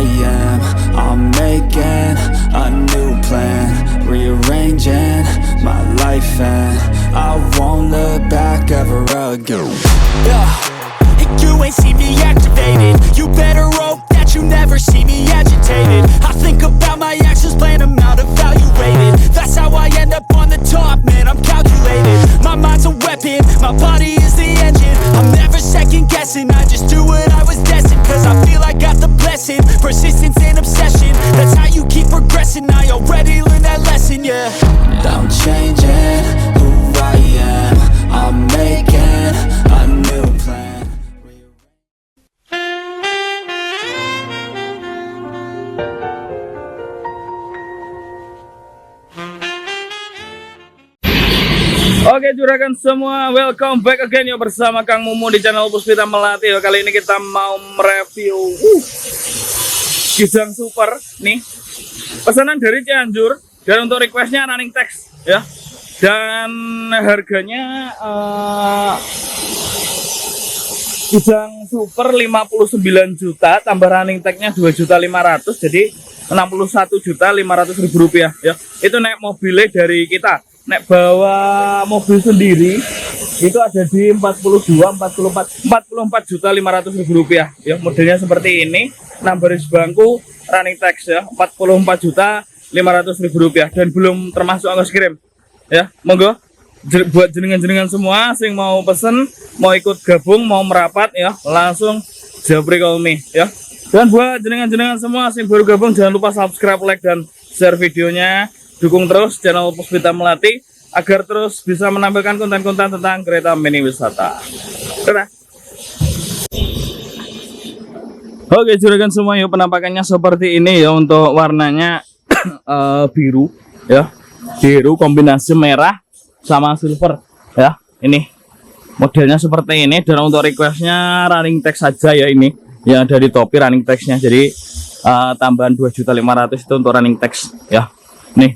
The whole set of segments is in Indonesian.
I am. I'm making a new plan, rearranging my life, and I won't look back ever again. You ain't see me activated. You better hope that you never see me agitated. I think about my actions, plan them out, evaluated. That's how I end up on the top, man, I'm calculated. My mind's a weapon, my body is the engine. I'm never second guessing, I just do what I was destined. Cause I feel I got the blessing, persistence and obsession. That's how you keep progressing, I already learned that lesson, yeah. I'm changing who I am. I'm making a new plan. Oke juragan semua, welcome back again ya bersama Kang Mumu di channel Puspita Melati. Kali ini kita mau mereview Kijang Super nih, pesanan dari Cianjur, dan untuk requestnya running text ya, dan harganya Kijang Super 59 juta tambah running tag-nya 2.500.000, jadi 61.500.000 rupiah ya. Itu naik mobilnya dari kita. Nek bawa mobil sendiri itu ada di 44.500.000 rupiah ya. Modelnya seperti ini, 6 baris bangku, running tax ya, 44.500.000 rupiah, dan belum termasuk ongkos kirim ya. Monggo buat jenengan-jenengan semua sing mau pesen, mau ikut gabung, mau merapat ya, langsung japri call me ya. Dan buat jenengan-jenengan semua sing baru gabung, jangan lupa subscribe, like, dan share videonya. Dukung terus channel Puspita Melati agar terus bisa menampilkan konten-konten tentang kereta mini wisata. Dadah. Oke juragan semua, yuk penampakannya seperti ini ya. Untuk warnanya biru ya, biru kombinasi merah sama silver ya. Ini modelnya seperti ini, dan untuk requestnya running text saja ya. Ini yang ada di topi running textnya, jadi tambahan 2.500.000 itu untuk running text ya. Nih,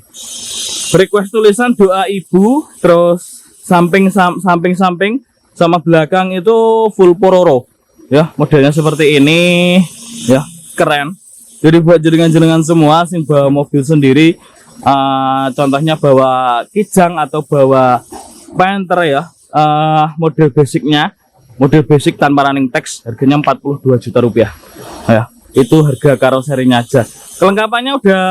request tulisan doa ibu, terus samping sama belakang itu full pororo ya. Modelnya seperti ini ya, keren. Jadi buat jenengan-jenengan semua sing bawa mobil sendiri, contohnya bawa Kijang atau bawa Panther ya, model basic tanpa running text, harganya 42 juta rupiah ya. Itu harga karoserinya aja. Kelengkapannya udah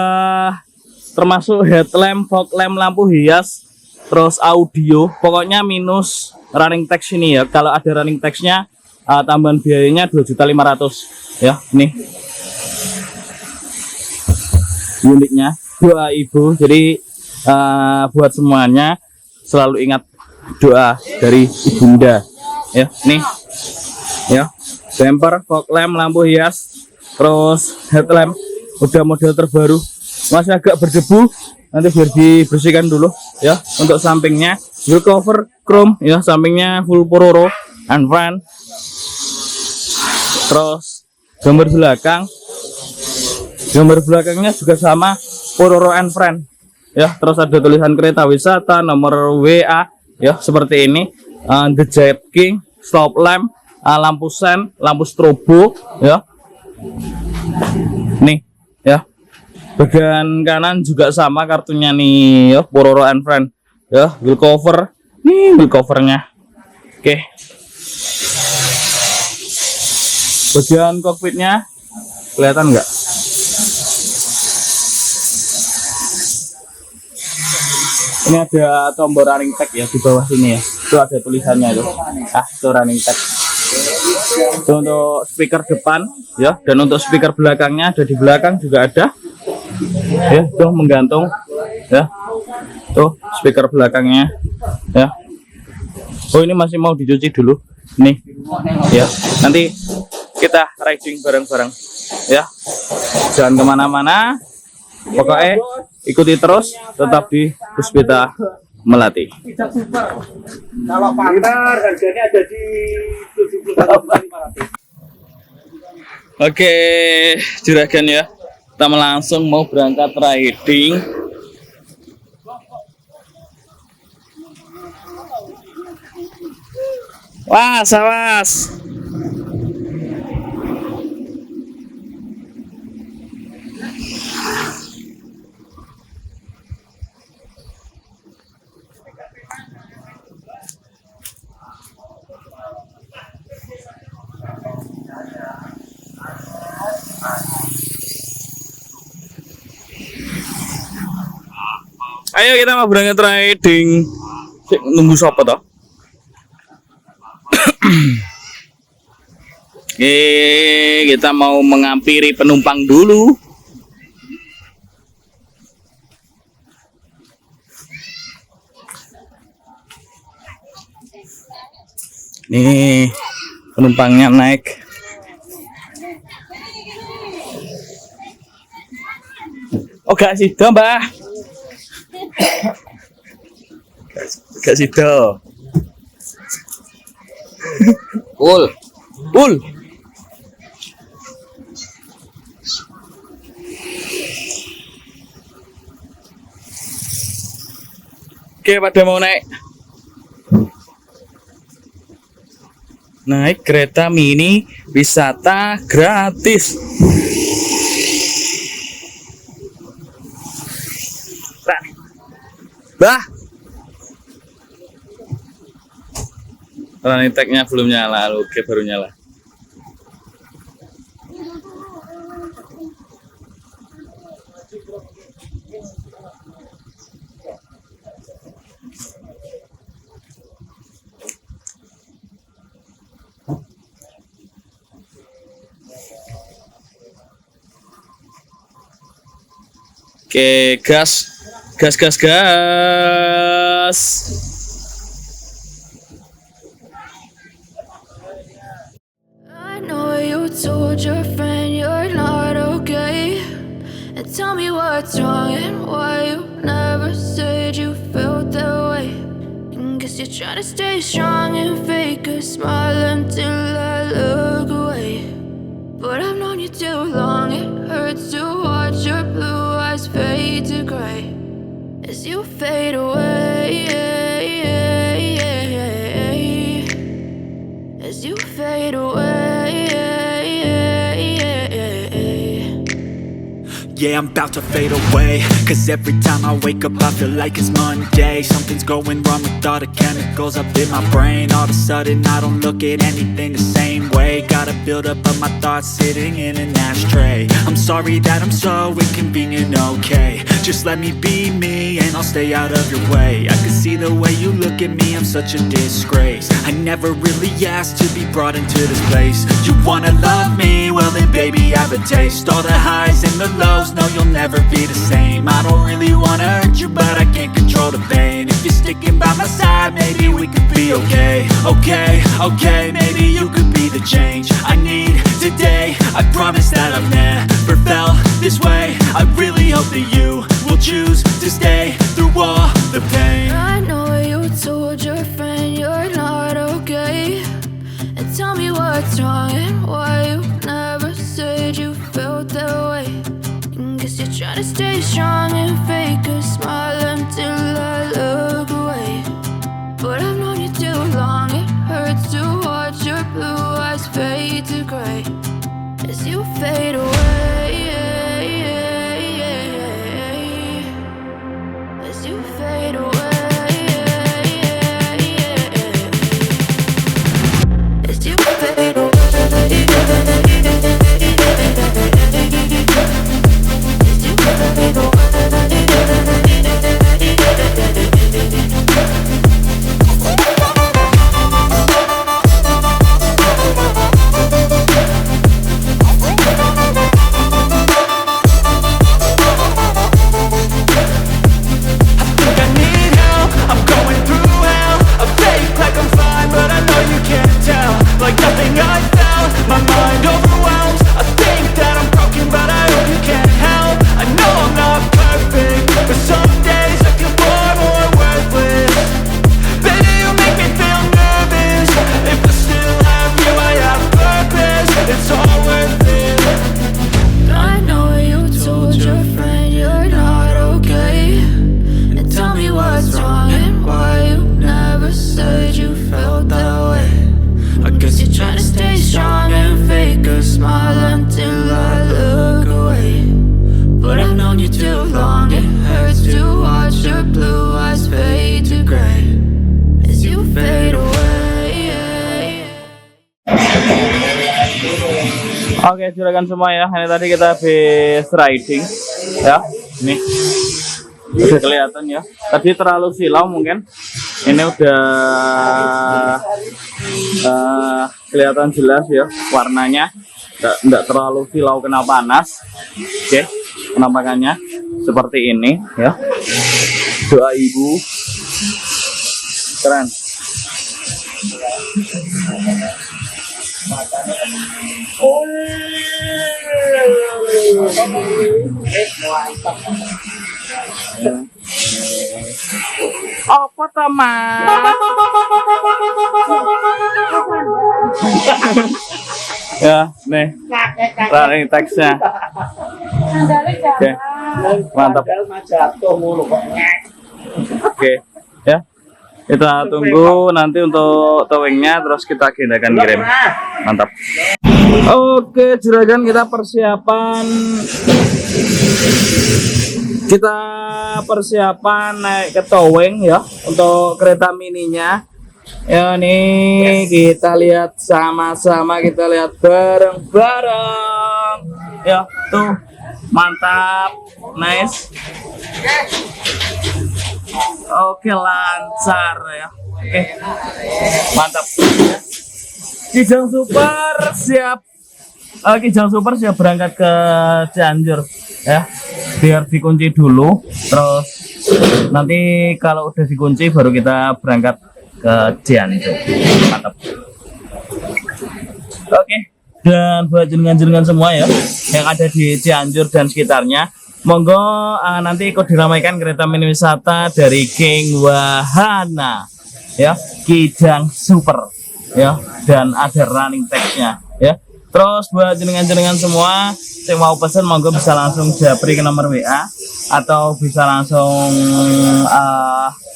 termasuk headlamp, fog lamp, lampu hias, terus audio, pokoknya minus running text ini ya. Kalau ada running textnya, tambahan biayanya 2.500.000 ya. Nih uniknya doa ibu, jadi buat semuanya selalu ingat doa dari ibunda ya. Nih ya, bumper, fog lamp, lampu hias, terus headlamp udah model terbaru, masih agak berdebu, nanti biar dibersihkan dulu ya. Untuk sampingnya wheel cover chrome ya, sampingnya full pororo and front, terus gambar belakangnya juga sama pororo and front ya. Terus ada tulisan kereta wisata, nomor WA ya, seperti ini. The Jet King, stop lamp, lampu sen, lampu strobo ya. Nih ya, bagian kanan juga sama kartunya nih ya, pororo and friend ya. Wheel cover, nih wheel covernya. Oke, bagian kokpitnya kelihatan nggak? Ini ada tombol running tag ya di bawah sini ya, itu ada tulisannya itu. Itu running tag. Itu untuk speaker depan ya, dan untuk speaker belakangnya ada di belakang juga ada ya, tuh menggantung ya, tuh speaker belakangnya ya. Oh, ini masih mau dicuci dulu nih ya, nanti kita riding bareng-bareng ya. Jangan kemana-mana, pokoknya ikuti terus, tetap di Puspita Melati. Kalau Panther harganya ada di 71.500. Oke juragan ya, kita langsung mau berangkat riding. Wah, sawas. Ayo kita mau berangkat riding. Cek, nunggu siapa toh? Oke, kita mau mengampiri penumpang dulu. Nih, penumpangnya naik. Oh, gak sido, Mbah. Gak sido. Ul. Oke, pada mau naik. Naik kereta mini wisata gratis. Bah. Running tag-nya belum nyala, oke baru nyala. Oke, gas. I know you told your friend you're not okay, and tell me what's wrong and why you never said you felt that way. And guess you're trying to stay strong and fake a smile until I look away. But I've known you too long, it hurts to watch your blue eyes fade to gray as you fade away, as you fade away. Yeah, I'm about to fade away, cause every time I wake up I feel like it's Monday. Something's going wrong with all the chemicals up in my brain. All of a sudden I don't look at anything the same way. Gotta build up of my thoughts sitting in an ashtray. I'm sorry that I'm so inconvenient, okay. Just let me be me and I'll stay out of your way. I can see the way you look at me, I'm such a disgrace. I never really asked to be brought into this place. You wanna love me? Well then baby I have a taste. All the highs and the lows, no you'll never be the same. I don't really wanna hurt you but I can't control the pain. If you're sticking by my side maybe we could be okay. Okay, maybe you could be the change I need today. I promise that I've never felt this way. I really hope that you will choose to stay through all the pain. I know you told your friend you're not okay, and tell me what's wrong and why you never said you felt that way. And guess you're trying to stay strong and fake a smile until I look away. But I've known you too long, it hurts to watch your blue eyes fade to gray as you fade away, as you fade away. As you fade away. Oke, juragan semua ya. Ini tadi kita habis riding ya. Nih. Udah kelihatan ya. Tadi terlalu silau mungkin. Ini udah kelihatan jelas ya warnanya. Tidak terlalu silau kena panas. Oke, penampakannya seperti ini ya. Doa ibu keren. Apa teman? Ya, nih running teksnya. Oke, mantap. Oke, ya. Kita tunggu nanti untuk towingnya, terus kita agendakan kirim. Mantap. Oke, juragan, kita persiapan naik ke towing ya untuk kereta mininya. Ya, nih kita lihat sama-sama, kita lihat bareng-bareng. Ya, tuh mantap, nice. Oke, lancar ya. Oke, mantap. Kijang Super siap berangkat ke Cianjur ya. Biar dikunci dulu, terus nanti kalau udah dikunci baru kita berangkat ke Cianjur. Mantap. Oke, dan buat jenengan-jenengan semua ya yang ada di Cianjur dan sekitarnya, monggo nanti ikut diramaikan kereta mini wisata dari King Wahana ya, Kijang Super ya, dan ada running text-nya ya. Terus buat jenengan-jenengan semua yang mau pesan, monggo bisa langsung japri ke nomor WA atau bisa langsung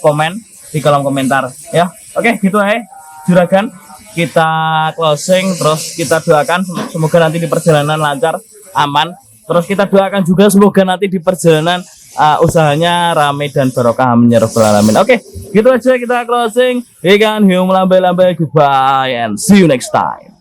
komen di kolom komentar ya. Oke, gitu juragan, kita closing, terus kita doakan semoga nanti di perjalanan lancar, aman. Terus kita doakan juga semoga nanti di perjalanan usahanya rame dan barokah, amin ya rabbal alamin. Oke, gitu aja kita closing. Ikan hiu melambai-lambai, goodbye and see you next time.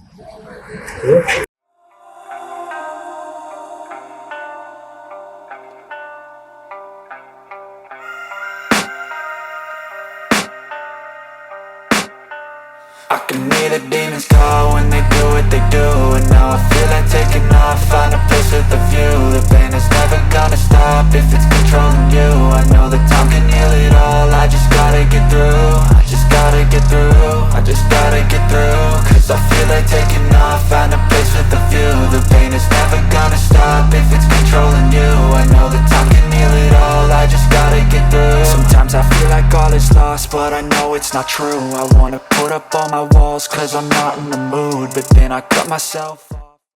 I can hear the demons call when they do what they do, and now I feel like taking off, find a place with a view. The pain is never gonna stop if it's controlling you. I know that time can heal it all, I just gotta get through. I just gotta get through, I just gotta get through. Cause I feel like taking off, find a place with a view. The pain is never gonna stop if it's controlling you. I know that time can heal it all, I just gotta get through. Sometimes I feel like all is lost, but I know it's not true. I wanna put up all my walls cause I'm not in the mood, but then I cut myself off.